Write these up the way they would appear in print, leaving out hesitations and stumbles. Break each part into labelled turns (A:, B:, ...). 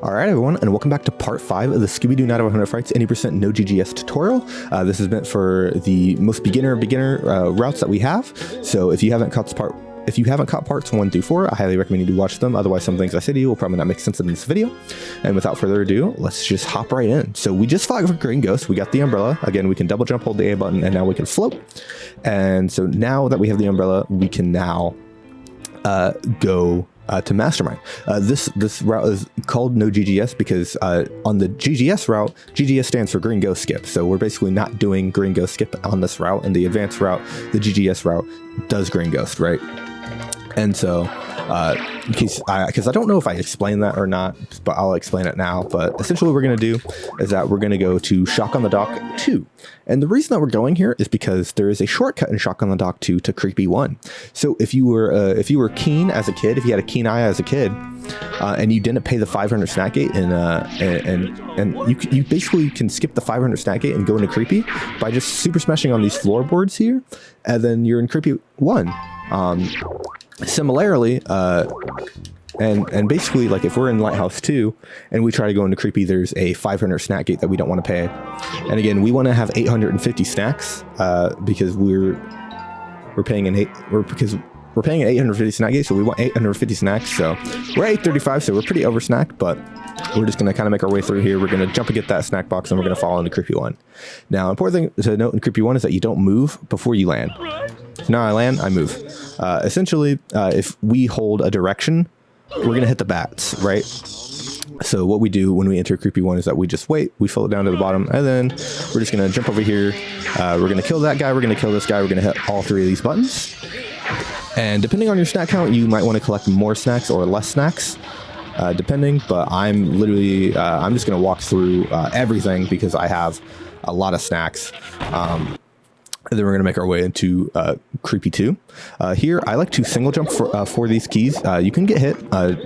A: Alright everyone, and welcome back to part 5 of the Scooby-Doo 9 out of 100 Frights 80% No GGS tutorial. This is meant for the most beginner routes that we have. So if you haven't caught parts 1 through 4, I highly recommend you to watch them. Otherwise, some things I say to you will probably not make sense in this video. And without further ado, let's just hop right in. So we just fought for Green Ghost. We got the umbrella. Again, we can double jump, hold the A button, and now we can float. And so now that we have the umbrella, we can now go to Mastermind. This route is called No GGS because on the GGS route, GGS stands for Green Ghost Skip. So we're basically not doing Green Ghost Skip on this route. In the advanced route, the GGS route does Green Ghost, right? And so, because I don't know if I explained that or not, but I'll explain it now. But essentially what we're going to do is that we're going to go to Shock on the Dock 2. And the reason that we're going here is because there is a shortcut in Shock on the Dock 2 to Creepy 1. So if you were keen as a kid, if you had a keen eye as a kid, and you didn't pay the 500 snack gate, and you basically can skip the 500 snack gate and go into Creepy by just super smashing on these floorboards here, and then you're in Creepy 1. Similarly, and basically, like if we're in Lighthouse 2 and we try to go into Creepy, there's a 500 snack gate that we don't want to pay. And again, we want to have 850 snacks because we're paying an 850 snack gate, so we want 850 snacks. So we're at 835, so we're pretty over snacked, but we're just going to kind of make our way through here. We're going to jump and get that snack box, and we're going to fall into Creepy 1. Now, important thing to note in Creepy 1 is that you don't move before you land. So now I land, I move. Essentially, if we hold a direction, we're going to hit the bats, right? So what we do when we enter Creepy 1 is that we just wait, we float down to the bottom, and then we're just going to jump over here. We're going to kill that guy, we're going to kill this guy, we're going to hit all 3 of these buttons. And depending on your snack count, you might want to collect more snacks or less snacks, depending. But I'm literally, I'm just going to walk through everything because I have a lot of snacks. And then we're going to make our way into Creepy 2. Here, I like to single jump for these keys. You can get hit.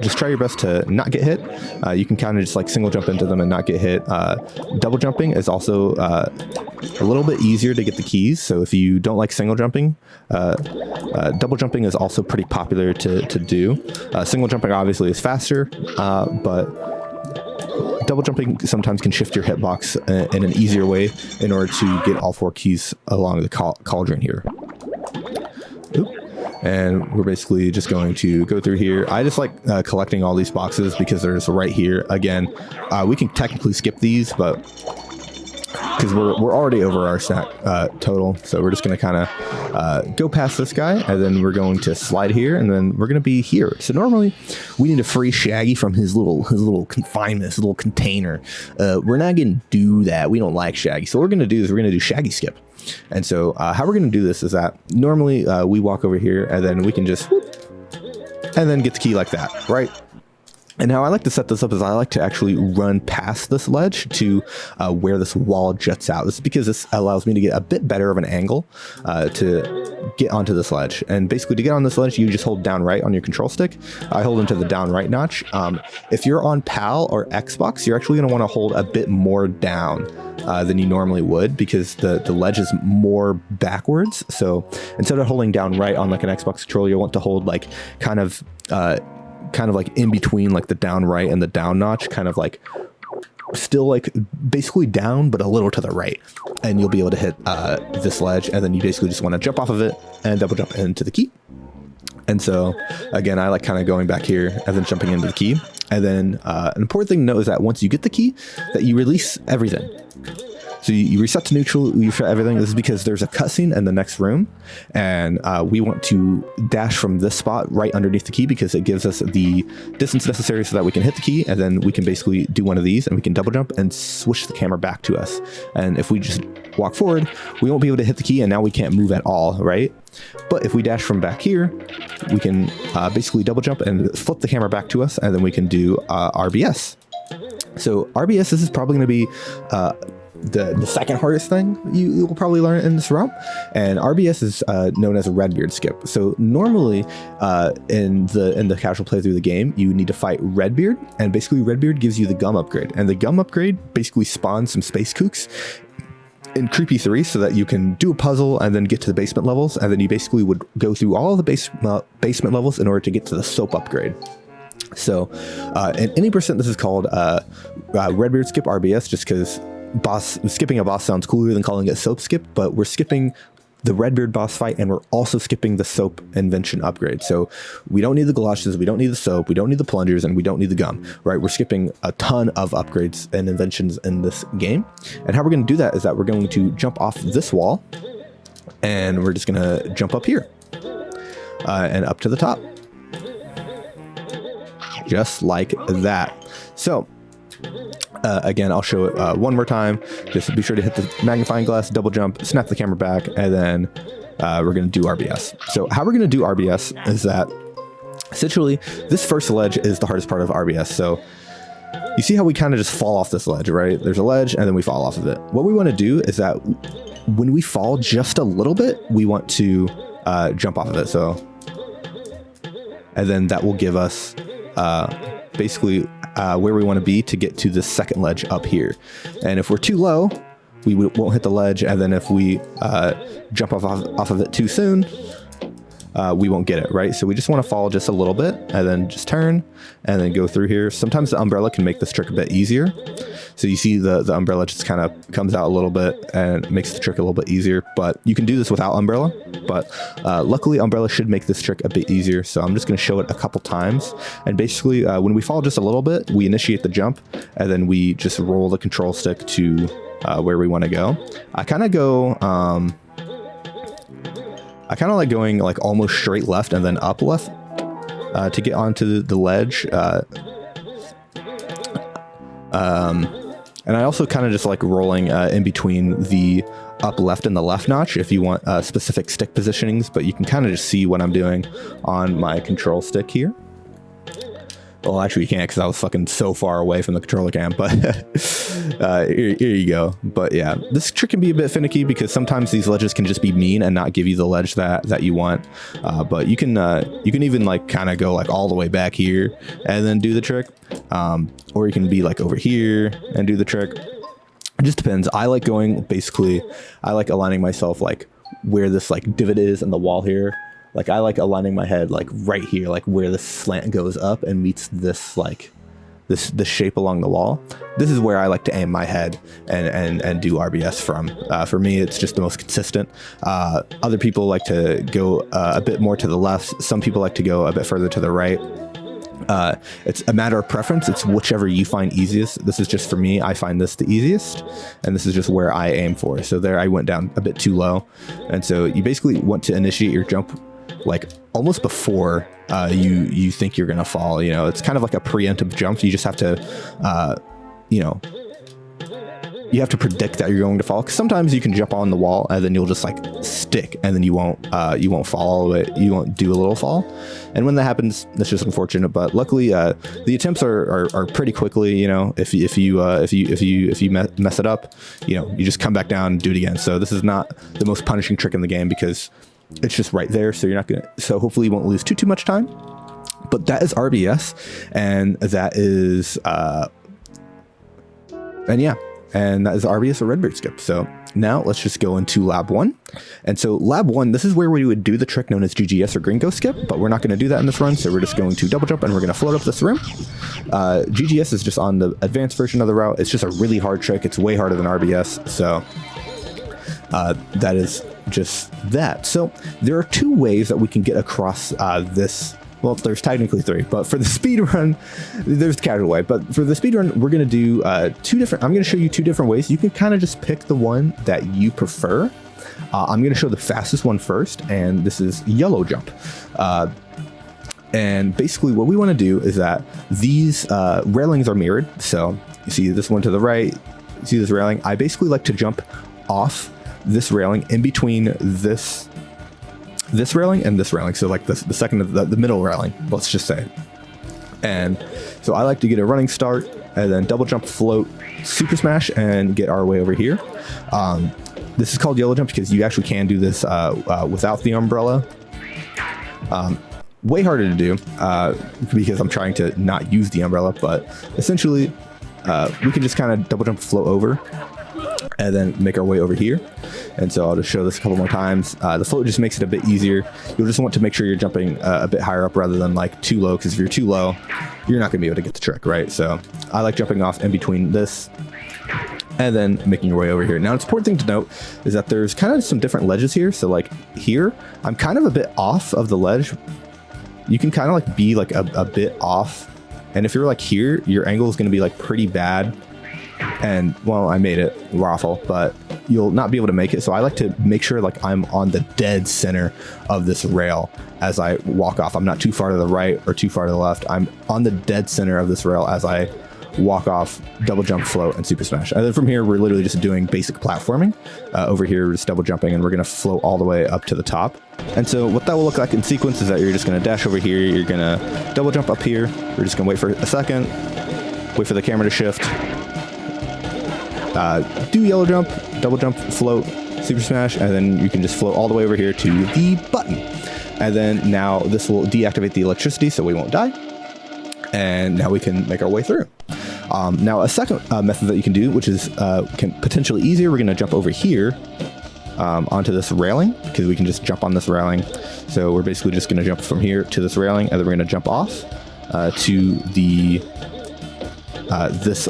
A: Just try your best to not get hit. You can kind of just like single jump into them and not get hit. Double jumping is also a little bit easier to get the keys. So if you don't like single jumping, double jumping is also pretty popular to do. Single jumping obviously is faster, but double jumping sometimes can shift your hitbox in an easier way in order to get all 4 keys along the cauldron here. Oop. And we're basically just going to go through here. I just like collecting all these boxes because there's right here. Again, we can technically skip these, but because we're already over our snack total, so we're just going to kind of go past this guy, and then we're going to slide here, and then we're going to be here. So normally we need to free Shaggy from his little confinement, his little container. We're not going to do that. We don't like Shaggy, so what we're going to do is we're going to do Shaggy Skip. And so how we're going to do this is that normally we walk over here, and then we can just whoop, and then get the key like that, right? And how I like to set this up is I like to actually run past this ledge to where this wall juts out. This is because this allows me to get a bit better of an angle to get onto this ledge. And basically to get on this ledge, you just hold down right on your control stick. I hold into the down right notch. If you're on PAL or Xbox, you're actually going to want to hold a bit more down than you normally would because the ledge is more backwards. So instead of holding down right on like an Xbox controller, you'll want to hold like kind of like in between like the down right and the down notch, kind of like still like basically down but a little to the right, and you'll be able to hit this ledge, and then you basically just want to jump off of it and double jump into the key. And so again, I like kind of going back here and then jumping into the key. And then an important thing to note is that once you get the key, that you release everything. So you reset to neutral, you reset everything. This is because there's a cutscene in the next room, and we want to dash from this spot right underneath the key because it gives us the distance necessary so that we can hit the key, and then we can basically do one of these, and we can double jump and switch the camera back to us. And if we just walk forward, we won't be able to hit the key, and now we can't move at all, right? But if we dash from back here, we can basically double jump and flip the camera back to us, and then we can do RBS. So RBS, this is probably going to be the second hardest thing you will probably learn in this route, and RBS is known as a RedBeard Skip. So normally in the casual playthrough of the game, you need to fight RedBeard, and basically RedBeard gives you the gum upgrade, and the gum upgrade basically spawns some space kooks in Creepy 3 so that you can do a puzzle and then get to the basement levels, and then you basically would go through all of the basement levels in order to get to the soap upgrade. So in any percent, this is called RedBeard Skip RBS, just because skipping a boss sounds cooler than calling it soap skip, but we're skipping the RedBeard boss fight, and we're also skipping the soap invention upgrade. So we don't need the galoshes, we don't need the soap, we don't need the plungers, and we don't need the gum, right? We're skipping a ton of upgrades and inventions in this game. And how we're going to do that is that we're going to jump off this wall, and we're just going to jump up here and up to the top. Just like that. So again, I'll show it one more time. Just be sure to hit the magnifying glass, double jump, snap the camera back, and then we're going to do RBS. So how we're going to do RBS is that essentially this first ledge is the hardest part of RBS. So you see how we kind of just fall off this ledge, right? There's a ledge and then we fall off of it. What we want to do is that when we fall just a little bit, we want to jump off of it. So, and then that will give us basically where we want to be to get to the second ledge up here. And if we're too low, we won't hit the ledge. And then if we jump off of it too soon, we won't get it, right? So we just want to fall just a little bit and then just turn and then go through here. Sometimes the umbrella can make this trick a bit easier. So you see the umbrella just kind of comes out a little bit and makes the trick a little bit easier, but you can do this without umbrella. But luckily umbrella should make this trick a bit easier. So I'm just going to show it a couple times. And basically when we fall just a little bit, we initiate the jump and then we just roll the control stick to where we want to go. I kind of go, I kind of like going like almost straight left and then up left to get onto the ledge. And I also kind of just like rolling in between the up left and the left notch if you want specific stick positionings, but you can kind of just see what I'm doing on my control stick here. Well, actually you can't because I was fucking so far away from the controller cam, but here you go. But yeah, this trick can be a bit finicky because sometimes these ledges can just be mean and not give you the ledge that you want. But you can even like kind of go like all the way back here and then do the trick. Or you can be like over here and do the trick. It just depends. I like going basically, I like aligning myself like where this like divot is in the wall here. Like I like aligning my head like right here, like where the slant goes up and meets this like this shape along the wall. This is where I like to aim my head and do RBS from. For me, it's just the most consistent. Other people like to go a bit more to the left. Some people like to go a bit further to the right. It's a matter of preference. It's whichever you find easiest. This is just for me. I find this the easiest, and this is just where I aim for. So there I went down a bit too low. And so you basically want to initiate your jump like almost before you think you're gonna fall. You know, it's kind of like a preemptive jump. You just have to you know, you have to predict that you're going to fall, because sometimes you can jump on the wall and then you'll just like stick and then you won't fall all the way. You won't do a little fall, and when that happens, that's just unfortunate. But luckily the attempts are pretty quickly. You know, if you mess it up, you know, you just come back down and do it again. So this is not the most punishing trick in the game because it's just right there. So you're not gonna, so hopefully you won't lose too much time. But that is RBS, and that is and that is RBS or RedBeard Skip. So now let's just go into lab 1. And so lab 1, this is where we would do the trick known as GGS or Gringo Skip, but we're not going to do that in this run. So we're just going to double jump and we're going to float up this rim. GGS is just on the advanced version of the route. It's just a really hard trick. It's way harder than RBS. So that is just that. So there are 2 ways that we can get across this. Well, there's technically 3, but for the speed run, there's the casual way. But for the speed run, we're going to do 2 different. I'm going to show you 2 different ways. You can kind of just pick the one that you prefer. I'm going to show the fastest one first, and this is Yolo Jump. And basically what we want to do is that these railings are mirrored. So you see this one to the right, you see this railing. I basically like to jump off this railing in between this railing and this railing. So like the second of the middle railing, let's just say. And so I like to get a running start and then double jump, float, super smash, and get our way over here. This is called Yolo Jump because you actually can do this without the umbrella. Way harder to do because I'm trying to not use the umbrella, but essentially we can just kind of double jump, float over. and then make our way over here. And so I'll just show this a couple more times. The float just makes it a bit easier. You'll just want to make sure you're jumping a bit higher up rather than like too low, because if you're too low, you're not gonna be able to get the trick, right? So I like jumping off in between this and then making your way over here. Now, it's important thing to note is that there's kind of some different ledges here. So like here, I'm kind of a bit off of the ledge. You can kind of like be like a bit off. And if you're like here, your angle is gonna be like pretty bad. And well, I made it waffle, but you'll not be able to make it. So I like to make sure like I'm on the dead center of this rail as I walk off. I'm not too far to the right or too far to the left. I'm on the dead center of this rail as I walk off, double jump, float, and super smash. And then from here, we're literally just doing basic platforming. Over here, we're just double jumping, and we're gonna float all the way up to the top. And so what that will look like in sequence is that you're just gonna dash over here, you're gonna double jump up here, we're just gonna wait for a second, wait for the camera to shift, do yellow jump, double jump, float, super smash, and then you can just float all the way over here to the button. And then now this will deactivate the electricity so we won't die. And now we can make our way through. Now a second method that you can do, which is potentially easier, we're gonna jump over here onto this railing, because we can just jump on this railing. So we're basically just gonna jump from here to this railing, and then we're gonna jump off to the this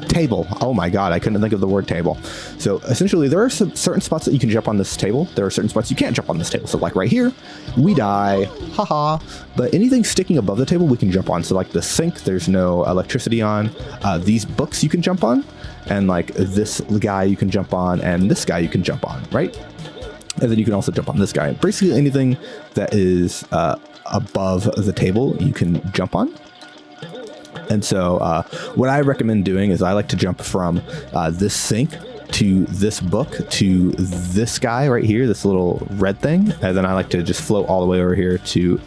A: table. Oh my god, I couldn't think of the word table. So essentially there are some certain spots that you can jump on this table. There are certain spots you can't jump on this table. So like right here, we die, haha. But anything sticking above the table we can jump on. So like the sink, there's no electricity on. These books you can jump on, and like this guy you can jump on, and this guy you can jump on, right? And then you can also jump on this guy. Basically anything that is above the table you can jump on. And so what I recommend doing is I like to jump from this sink to this book to this guy right here, this little red thing. And then I like to just float all the way over here to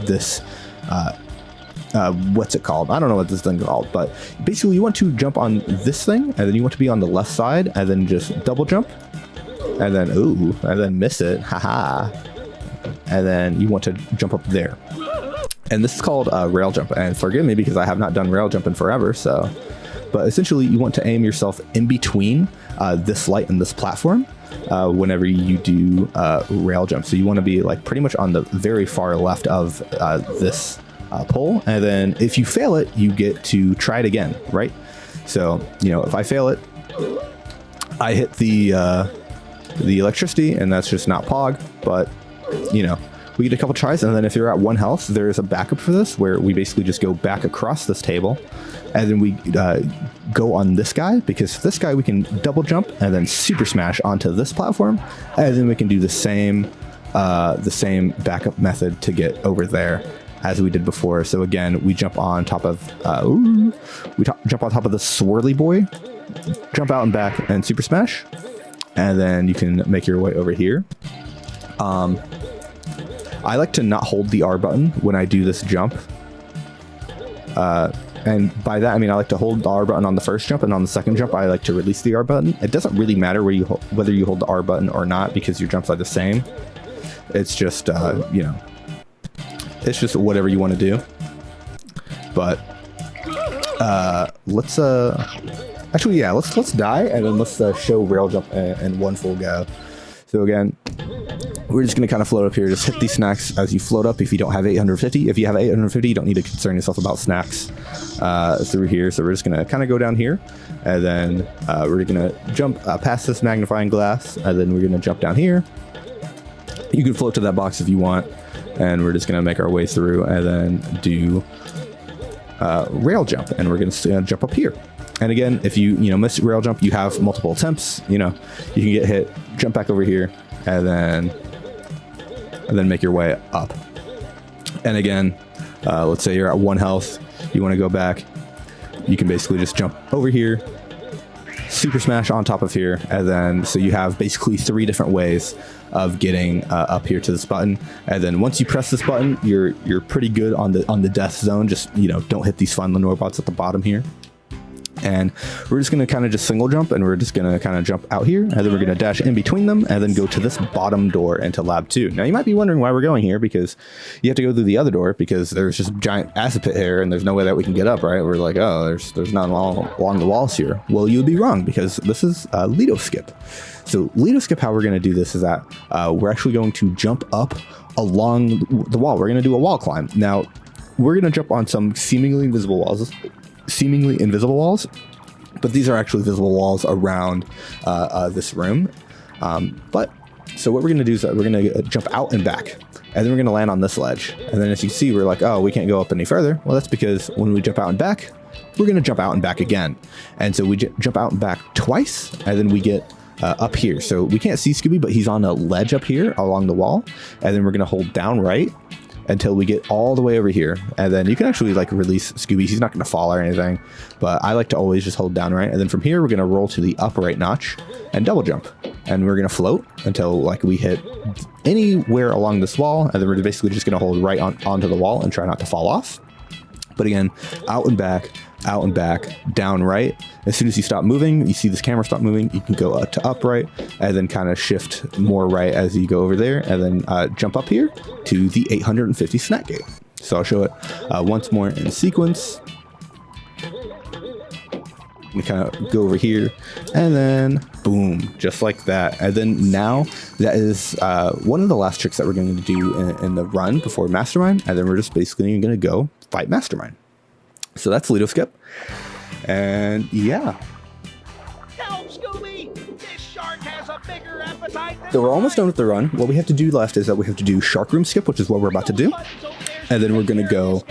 A: this, what's it called? I don't know what this thing's called, but basically you want to jump on this thing, and then you want to be on the left side, and then just double jump, and then, ooh, and then miss it, haha. And then you want to jump up there. And this is called rail jump, and forgive me because I have not done rail jump in forever. So, but essentially you want to aim yourself in between this light and this platform whenever you do rail jump. So you want to be like pretty much on the very far left of this pole. And then if you fail it, you get to try it again, right? So, you know, if I fail it, I hit the electricity, and that's just not pog, but you know, we get a couple tries. And then if you're at 1 health, there's a backup for this where we basically just go back across this table, and then we go on this guy, because this guy we can double jump and then super smash onto this platform, and then we can do the same backup method to get over there as we did before. So again, we jump on top of jump on top of the swirly boy, jump out and back, and super smash, and then you can make your way over here. I like to not hold the R button when I do this jump. And by that, I mean I like to hold the R button on the first jump, and on the second jump, I like to release the R button. It doesn't really matter whether you hold the R button or not, because your jumps are the same. It's just, you know, it's just whatever you want to do. But let's actually, yeah, let's die, and then let's show rail jump in one full go. So again, we're just going to kind of float up here. Just hit these snacks as you float up if you don't have 850. If you have 850, you don't need to concern yourself about snacks through here. So we're just going to kind of go down here, and then we're going to jump past this magnifying glass, and then we're going to jump down here. You can float to that box if you want, and we're just going to make our way through and then do rail jump, and we're going to jump up here. And again, if you miss rail jump, you have multiple attempts. You know, you can get hit, jump back over here, and then make your way up. And again, let's say you're at 1 health, you want to go back, you can basically just jump over here, super smash on top of here, and then so you have basically 3 different ways of getting up here to this button. And then once you press this button, you're pretty good on the death zone. Just, you know, don't hit these fun Lenore bots at the bottom here. And we're just going to kind of just single jump, and we're just going to kind of jump out here, and then we're going to dash in between them, and then go to this bottom door into lab 2. Now you might be wondering why we're going here, because you have to go through the other door because there's just a giant acid pit here, and there's no way that we can get up, right? We're like, oh, there's none along the walls here. Well, you would be wrong, because this is Lito Skip. So Lito Skip, how we're going to do this is that we're actually going to jump up along the wall. We're going to do a wall climb. Now we're going to jump on some seemingly invisible walls, but these are actually visible walls around this room. But so what we're going to do is that we're going to jump out and back, and then we're going to land on this ledge. And then as you see, we're like, oh, we can't go up any further. Well, that's because when we jump out and back, we're going to jump out and back again. And so we jump out and back twice, and then we get up here. So we can't see Scooby, but he's on a ledge up here along the wall. And then we're going to hold down right until we get all the way over here, and then you can actually like release Scooby. He's not going to fall or anything, but I like to always just hold down right, and then from here we're going to roll to the up right notch and double jump, and we're going to float until like we hit anywhere along this wall, and then we're basically just going to hold right onto the wall and try not to fall off. But again, out and back, down right. As soon as you stop moving, you see this camera stop moving, you can go up to upright, and then kind of shift more right as you go over there, and then jump up here to the 850 snack gate. So I'll show it once more in sequence. We kind of go over here, and then boom, just like that. And then now that is one of the last tricks that we're going to do in the run before Mastermind, and then we're just basically going to go fight Mastermind. So that's Lito Skip, and yeah.
B: No, Scooby! This shark has a bigger appetite than
A: So we're almost done with the run. What we have to do left is that we have to do Shark Room Skip, which is what we're about to do. And then we're going to go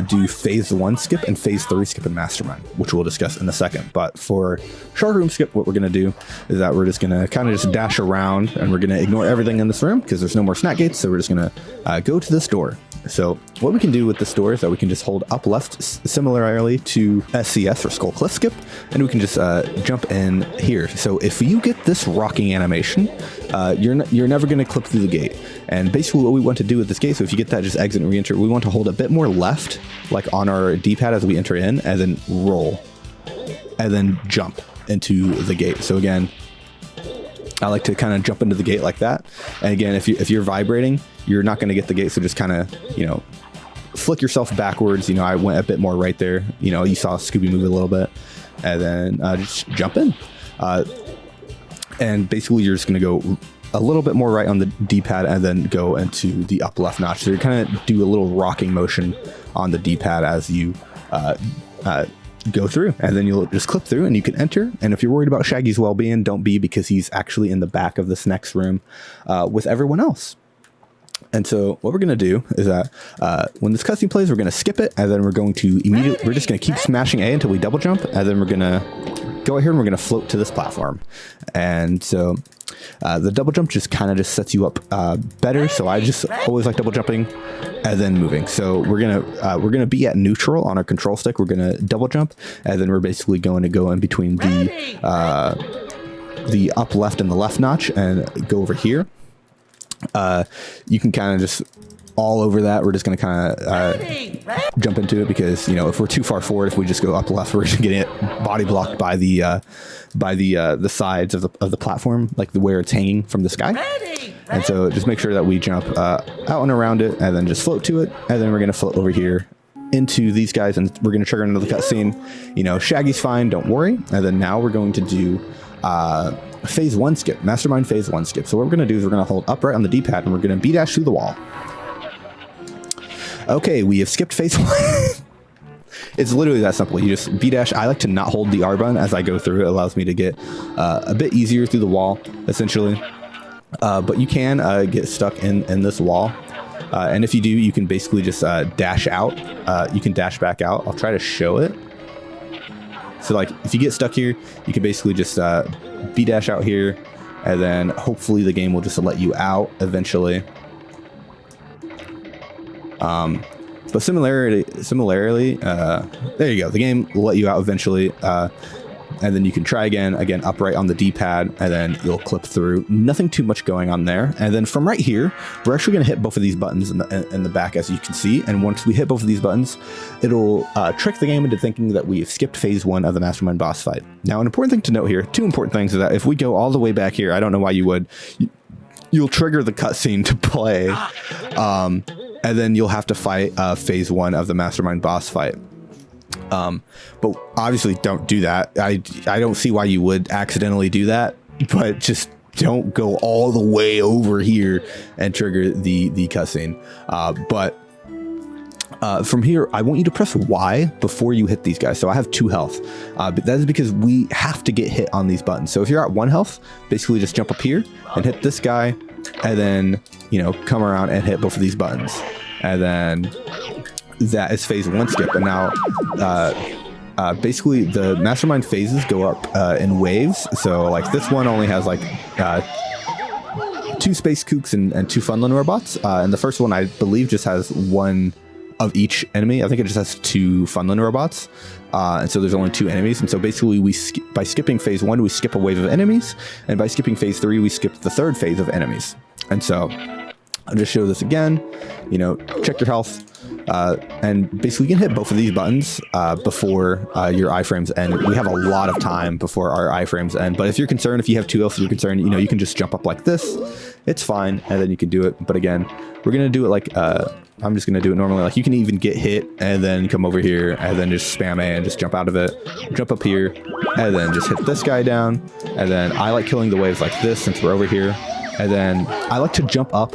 A: do Phase 1 Skip and Phase 3 Skip in Mastermind, which we'll discuss in a second. But for Shark Room Skip, what we're going to do is that we're just going to kind of just dash around, and we're going to ignore everything in this room because there's no more snack gates. So we're just going to go to this door. So what we can do with this door is that we can just hold up left similarly to SCS or Skull Cliff Skip, and we can just jump in here. So if you get this rocking animation, you're never going to clip through the gate. And basically what we want to do with this gate, so if you get that, just exit and re-enter, we want to hold a bit more left, like on our D-pad as we enter in, and then roll, and then jump into the gate. So again, I like to kind of jump into the gate like that. And again, if you're vibrating, you're not going to get the gate. So just kind of, flick yourself backwards. I went a bit more right there. You saw Scooby move a little bit, and then just jump in. And basically you're just going to go a little bit more right on the D-pad and then go into the up left notch. So you kind of do a little rocking motion on the D-pad as you go through, and then you'll just clip through and you can enter. And if you're worried about Shaggy's well-being, don't be, because he's actually in the back of this next room with everyone else. And so what we're going to do is that when this cutscene plays, we're going to skip it, and then we're going to we're just going to keep smashing A until we double jump, and then we're going to go here and we're going to float to this platform. And so the double jump just kind of just sets you up better. So I just always like double jumping and then moving. So we're gonna be at neutral on our control stick. We're gonna double jump, and then we're basically going to go in between the up left and the left notch and go over here. You can kind of just all over that. We're just going to kind of jump into it, because if we're too far forward, if we just go up left, we're just getting it body blocked by the sides of the platform, like where it's hanging from the sky. And so just make sure that we jump out and around it, and then just float to it, and then we're going to float over here into these guys, and we're going to trigger another cutscene. Shaggy's fine, don't worry. And then now we're going to do Phase 1 Skip, Mastermind Phase 1 Skip. So what we're going to do is we're going to hold upright on the D-pad, and we're going to B-dash through the wall. Okay, we have skipped Phase 1. It's literally that simple. You just B-dash. I like to not hold the R button as I go through. It allows me to get a bit easier through the wall, essentially. But you can get stuck in this wall. And if you do, you can basically just dash out. You can dash back out. I'll try to show it. So like if you get stuck here, you can basically just B-dash out here, and then hopefully the game will just let you out eventually. But similarly, there you go. The game will let you out eventually. And then you can try again, upright on the D-pad, and then you'll clip through. Nothing too much going on there. And then from right here, we're actually going to hit both of these buttons in the back, as you can see. And once we hit both of these buttons, it'll trick the game into thinking that we've skipped phase 1 of the Mastermind boss fight. Now, an important thing to note here, 2 important things, is that if we go all the way back here, I don't know why you would, you'll trigger the cutscene to play, and then you'll have to fight phase 1 of the Mastermind boss fight. But obviously don't do that. I don't see why you would accidentally do that, but just don't go all the way over here and trigger the cutscene. From here, I want you to press Y before you hit these guys. So I have 2 health, but that is because we have to get hit on these buttons. So if you're at 1 health, basically just jump up here and hit this guy, and then, you know, come around and hit both of these buttons. And then that is phase 1 skip. And now, basically the Mastermind phases go up in waves. So like this one only has like 2 space kooks and 2 funland robots. And the first one, I believe, just has 1 of each enemy. I think it just has 2 funland robots. And so there's only 2 enemies. And so basically by skipping phase 1, we skip a wave of enemies. And by skipping phase 3, we skip the 3rd phase of enemies. And so I'll just show this again, you know, check your health. And basically you can hit both of these buttons before your iframes end. We have a lot of time before our iframes end, but if you're concerned, if you have 2 health, you're concerned, you know, you can just jump up like this. It's fine, and then you can do it. But again, we're gonna do it like I'm just gonna do it normally. Like you can even get hit and then come over here and then just spam A and just jump out of it, jump up here, and then just hit this guy down. And then I like killing the waves like this since we're over here. And then I like to jump up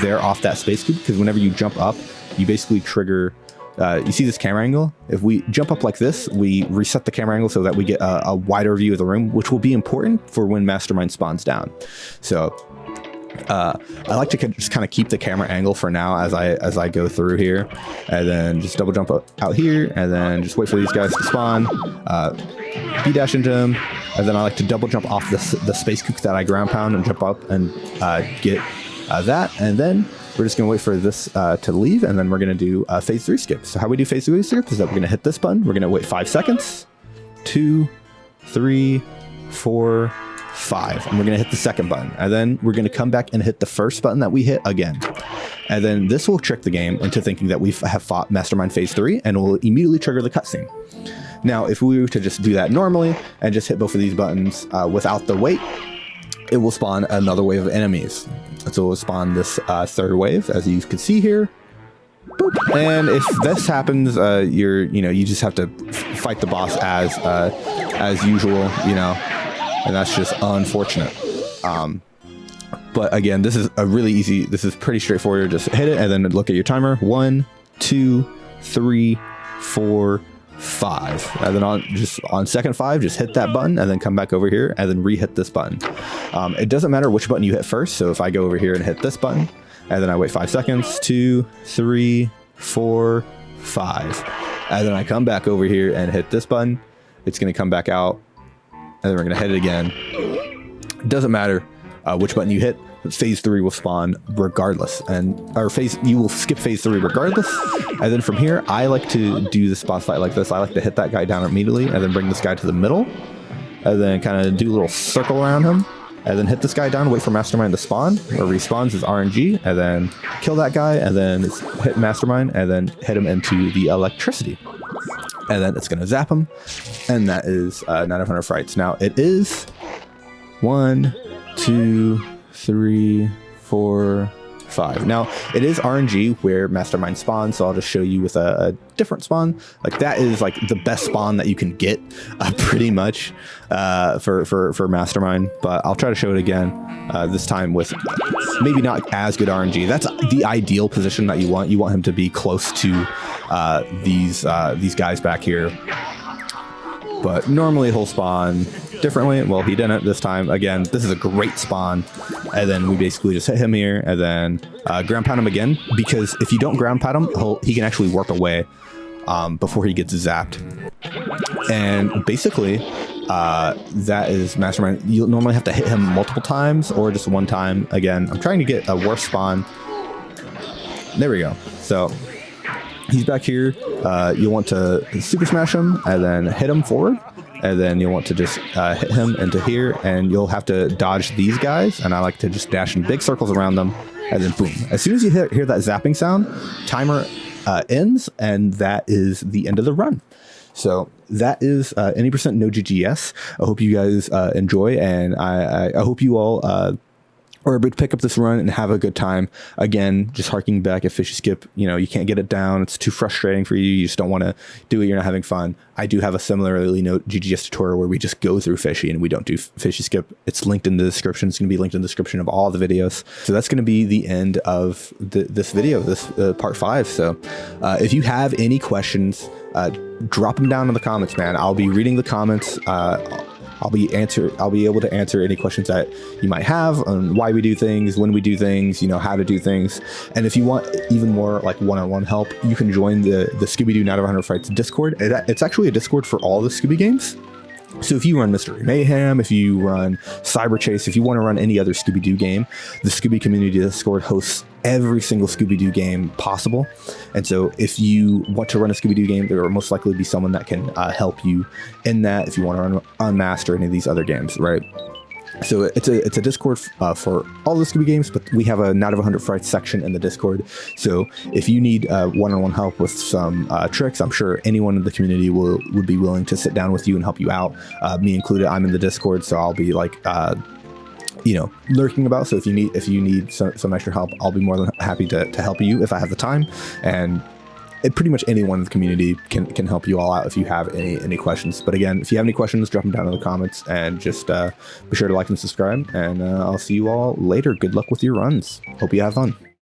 A: there off that space cube, because whenever you jump up, you basically trigger, you see this camera angle? If we jump up like this, we reset the camera angle so that we get a wider view of the room, which will be important for when Mastermind spawns down. So I like to just kind of keep the camera angle for now as I go through here, and then just double jump out here, and then just wait for these guys to spawn, B-dash into them, and then I like to double jump off the space kook that I ground pound and jump up and get that, and then we're just gonna wait for this to leave, and then we're gonna do phase 3 skip. So how we do phase 3 skip is that we're gonna hit this button, we're gonna wait 5 seconds, 2, 3, 4, 5, and we're gonna hit the second button, and then we're gonna come back and hit the first button that we hit again. And then this will trick the game into thinking that we have fought Mastermind Phase 3, and will immediately trigger the cutscene. Now, if we were to just do that normally and just hit both of these buttons without the wait, it will spawn another wave of enemies. So it will spawn this 3rd wave, as you can see here. Boop. And if this happens, you just have to fight the boss as usual, you know, and that's just unfortunate. But again, this is this is pretty straightforward. Just hit it and then look at your timer. 1, 2, 3, 4, 5, and then on second 5, just hit that button and then come back over here and then re-hit this button. It doesn't matter which button you hit first. So if I go over here and hit this button and then I wait 5 seconds, 2, 3, 4, 5, and then I come back over here and hit this button, it's going to come back out, and then we're going to hit it again. It doesn't matter which button you hit. Phase 3 will spawn regardless, you will skip phase 3 regardless. And then from here, I like to do the boss fight like this. I like to hit that guy down immediately and then bring this guy to the middle, and then kind of do a little circle around him, and then hit this guy down, wait for Mastermind to spawn. Where respawns is RNG, and then kill that guy, and then hit Mastermind, and then hit him into the electricity, and then it's going to zap him, and that is 900 Frights. Now it is 1, 2, 3, 4, 5. Now it is RNG where Mastermind spawns, so I'll just show you with a different spawn. Like that is like the best spawn that you can get, pretty much, for Mastermind. But I'll try to show it again, this time with maybe not as good RNG. That's the ideal position that you want. You want him to be close to these guys back here. But normally he'll spawn differently. Well, he didn't this time. Again, this is a great spawn. And then we basically just hit him here and then ground pound him again. Because if you don't ground pound him, he can actually warp away before he gets zapped. And basically, that is Mastermind. You'll normally have to hit him multiple times or just one time. Again, I'm trying to get a worse spawn. There we go. So he's back here. You'll want to super smash him and then hit him forward. and then you'll want to just hit him into here, and you'll have to dodge these guys, and I like to just dash in big circles around them, and then boom. As soon as you hear that zapping sound, timer ends, and that is the end of the run. So that is any percent no GGS. I hope you guys enjoy, and I hope you all are able to pick up this run and have a good time. Again, just harking back at Fishy Skip, you can't get it down. It's too frustrating for you. You just don't want to do it. You're not having fun. I do have a similarly no GGS tutorial where we just go through Fishy and we don't do Fishy Skip. It's linked in the description. It's going to be linked in the description of all the videos. So that's going to be the end of this video, this part 5. So if you have any questions, drop them down in the comments, man. I'll be reading the comments. I'll be able to answer any questions that you might have on why we do things, when we do things, how to do things. And if you want even more like one-on-one help, you can join the Scooby-Doo Night of 100 Frights Discord. It's actually a Discord for all the Scooby games. So if you run Mystery Mayhem, if you run Cyber Chase, if you want to run any other Scooby-Doo game, the Scooby Community Discord hosts every single Scooby-Doo game possible. And so if you want to run a Scooby-Doo game, there will most likely be someone that can help you in that if you want to run Unmasked or any of these other games, right? So it's a Discord for all the Scooby games, but we have a Night of 100 Frights section in the Discord. So if you need one-on-one help with some tricks, I'm sure anyone in the community would be willing to sit down with you and help you out. Me included. I'm in the Discord, so I'll be like lurking about. So if you need some extra help, I'll be more than happy to help you if I have the time. And pretty much anyone in the community can help you all out if you have any questions. But again, if you have any questions, drop them down in the comments, and just be sure to like and subscribe, and I'll see you all later. Good luck with your runs. Hope you have fun.